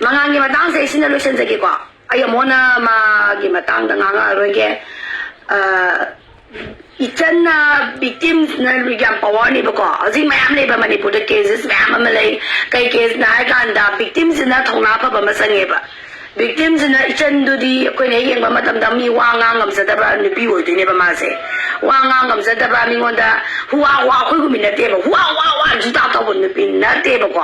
Mangangi matang sa solution sa ko. Ayaw mo na magimatang nga roge. Itan na victims na bigyan power ni bako. Kasi mayam na iba Manipur cases, mayam malay kay case na ganda victims na thongna pa ba masangi ba. Victims na itan do di ko ne yeng ba matamdam mi wa nga ngam sa daba ni biwo ni ba mase. Wa nga ngam sa daba mi ngonda huwa wa ko gumi na te ba. Huwa ji ta to bon ni na te ba ko.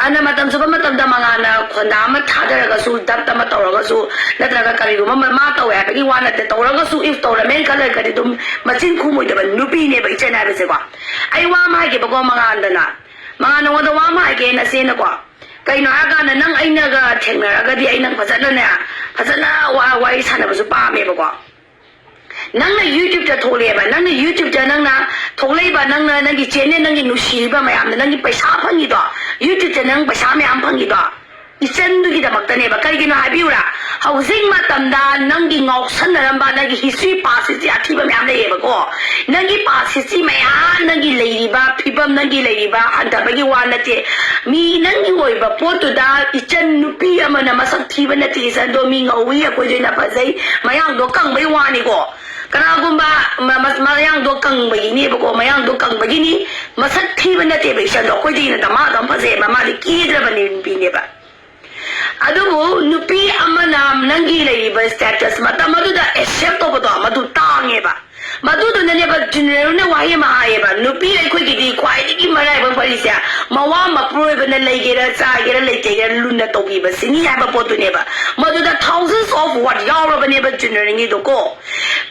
Ana matam sa ba matamdam mga na khonda ma thada ga su dap ta ma taw ga su na tra ga kari go ma taw ya ba ki wa na te taw ga su if taw la men kala ka di dum machin khu mo da ba nupi ne ba itan na ba se ko. Ai wa ma ke ba ko mga anda na. Mga no da wa ma ke na se na ko. Kay no aga na nang ay naga thengna aga di ay nang phasana wa sana ba su pa me ba ko nang na YouTube ta thole ba nang na YouTube ta nang na thole ba nang na nang gi channel nang gi nushi ba mayam nang gi paisa phangi do YouTube ta nang paisa me am phangi do ichen du gi da mak ta ne ba kai gi na habiura housing ma tam da nang gi ngok san na ba nang gi history pass ji athi ba mayam le ba ko nang gi pass ji mayam nang gi lei ba phibam nang gi lei ba anta ba gi wa na te mi nang gi oi ba po tu da ichen nupi ama na masak thi ba na ti san do mi ngawi ko je na pa sai mayang do kang bai wa ni ko kana gumba mayang do kang bai ni ba ko mayang do kang bai ni masak thi ba na te bai san do ko ji na da ma dam pa se ma di ki dra ba ni bi ne ba adubu nupi ama na nangi lei ba status mata madu da accept to ba madu tange ba madu do ne ba general na wa ye ma ye ba nupi ai ko gi di kwai di ma rai ba pali sia ma wa ma pro ba ne lei ge ra sa ge ra lei ge ra lu na to bi ba sini ya ba po tu ne ba madu da thousands of what yaw ra ba ne ba general ni do ko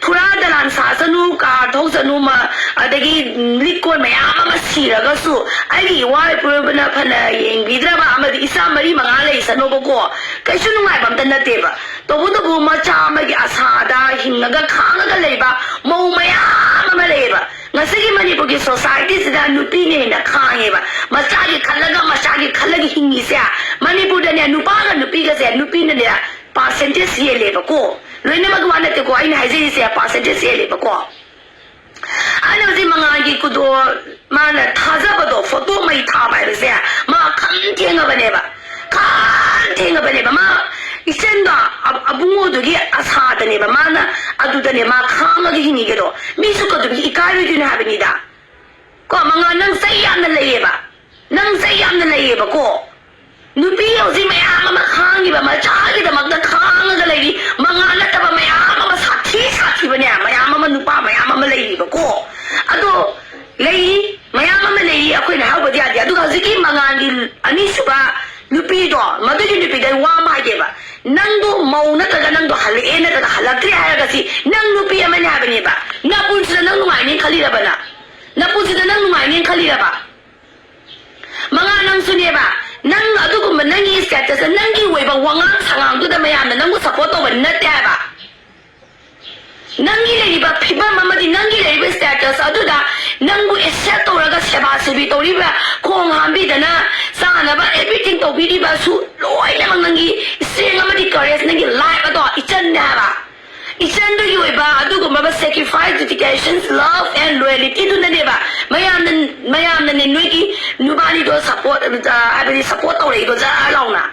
thura da lan sa sanu ka thau sanu ma adagi likko ma ya ma si ra ga su ai gi wa pro ba na phana yin bi dra ba ma di isa mari ma nga lei sanu ba ko kai su nu ngai bam tan na te ba to bu ma cha ma gi asa da hin ga khang ga lei ba mo ma ya ma lei ba ngasigi Manipur ki society sida nupi ne na khange ba masagi khalaga masagi khalagi hingi sia Manipur da ne nupa ga nupi ga se nupi ne ya percentage ye le ba ko loine magwa na te ko ai na haije sia percentage ye le ba ko ana ji manga gi ku do ma na thaza ba do photo mai tha ba se ma khan tenga ba ne ba khan tenga ba ne ba ma isenda abungo do gi asa da ne ba mana adu da ne ma khang gi hingi ge do mi su ko do gi ikai ju na ba ni da ko manga nang sai yam na le ba nang sai yam na le ba ko nu pi yo si mai ama ma khang gi ba ma cha gi da ma da khang ga le gi manga na ta ba mai ama ma sa thi ba ne mai ama ma nu pa mai ama ma le ba ko adu le mai ama ma le akhoi na ha ba dia dia du ga ziki manga gi ani su ba nu pi do ma da ji nu pi da wa ma ge ba nang do mau na ta nang do hal e na ta hal tri ha ga si nang nu pi ama na ba ni ba na pun sa nang ngai ni khali da ba na pun sa nang ngai ni khali da ba manga nang su ne ba nang adu ko nang ni status nang gi wei ba wangang sangang du da ma ya na nang ko support to ba na ta ba nang gi le ba phiba mama di nang gi le ba status adu da nang gu accept to ra ga seba sebi to ri ba khong ham bi da na sa na ba everything to bi di ba su loi na mang nang gi sing ama di courage nang gi life ado ichan na ba ichan do gi wei ba adu ko ma ba sacrifice dedications love and loyalty du na ne ba mayam na ne nui ki nu ba ni do support abri support to ri do za lao na